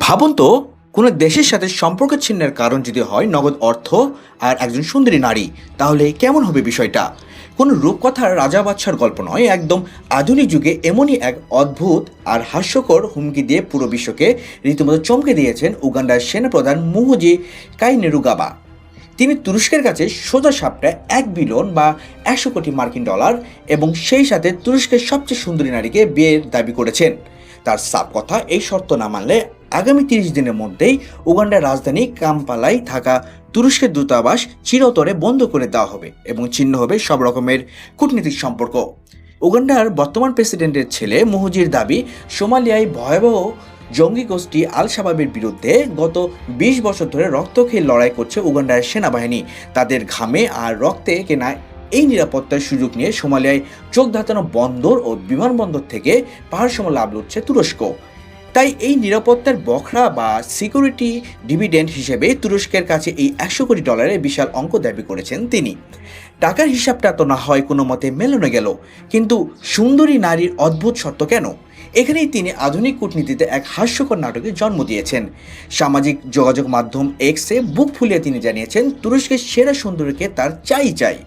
ভাবুন তো, কোনো দেশের সাথে সম্পর্ক ছিন্নের কারণ যদি হয় নগদ অর্থ আর একজন সুন্দরী নারী, তাহলে কেমন হবে বিষয়টা? কোনো রূপকথার রাজা বাদশার গল্প নয়, একদম আধুনিক যুগে এমনই এক অদ্ভুত আর হাস্যকর হুমকি দিয়ে পুরো বিশ্বকে রীতিমতো চমকে দিয়েছেন উগান্ডার সেনাপ্রধান মুহুজি কাইনেরুগাবা। তিনি তুরস্কের কাছে সোজা সাপটা 1 বিলিয়ন বা 100 কোটি মার্কিন ডলার এবং সেই সাথে তুরস্কের সবচেয়ে সুন্দরী নারীকে বিয়ের দাবি করেছেন। তার সাপ কথা, এই শর্ত না মানলে আগামী 30 দিনের মধ্যেই উগান্ডার রাজধানী কাম্পালায় থাকা তুরস্কের দূতাবাস চিরতরে বন্ধ করে দেওয়া হবে এবং ছিন্ন হবে সব রকমের কূটনীতিক সম্পর্ক। উগান্ডার বর্তমান প্রেসিডেন্টের ছেলে মুহুজির দাবি, সোমালিয়ায় ভয়াবহ জঙ্গি গোষ্ঠী আল শাবাবের বিরুদ্ধে গত 20 বছর ধরে রক্ত খেয়ে লড়াই করছে উগান্ডার সেনাবাহিনী। তাদের ঘামে আর রক্তে কেনা এই নিরাপত্তার সুযোগ নিয়ে সোমালিয়ায় চোখ ধাঁধানো বন্দর ও বিমানবন্দর থেকে পাহাড় সম লাভ লুটছে তুরস্ক। তাই এই নিরাপত্তার বখরা বা সিকিউরিটি ডিভিডেন্ড হিসেবে তুরস্কের কাছে এই 100 কোটি ডলারের বিশাল অঙ্ক দাবি করেছেন তিনি। টাকার হিসাবটা তো না হয় কোনো মতে মেলানো গেল, কিন্তু সুন্দরী নারীর অদ্ভুত সত্য কেন? এখানেই তিনি আধুনিক কূটনীতিতে এক হাস্যকর নাটকের জন্ম দিয়েছেন। সামাজিক যোগাযোগ মাধ্যম এক্সে বুক ফুলিয়ে তিনি জানিয়েছেন, তুরস্কের সেরা সুন্দরীকে তার চাই।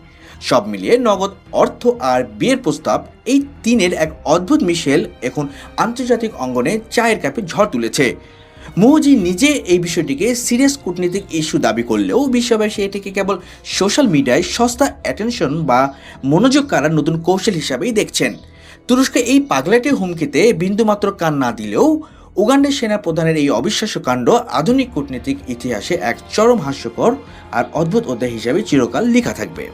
সব মিলিয়ে নগদ অর্থ আর বিয়ের প্রস্তাব, এই তিনের এক অদ্ভুত মিশেল এখন আন্তর্জাতিক অঙ্গনে চায়ের কাপে ঝড় তুলেছে। মুহুজি নিজে এই বিষয়টিকে সিরিয়াস কূটনীতিক ইস্যু দাবি করলেও বিশ্ববাসী এটিকে কেবল সোশ্যাল মিডিয়ায় সস্তা অ্যাটেনশন বা মনোযোগ কাড়ার নতুন কৌশল হিসাবেই দেখছেন। তুরস্কে এই পাগলাটে হুমকিতে বিন্দুমাত্র কান না দিলেও উগান্ডার সেনা প্রধানের এই অবিশ্বাস্য কাণ্ড আধুনিক কূটনীতিক ইতিহাসে এক চরম হাস্যকর আর অদ্ভুত অধ্যায় হিসাবে চিরকাল লেখা থাকবে।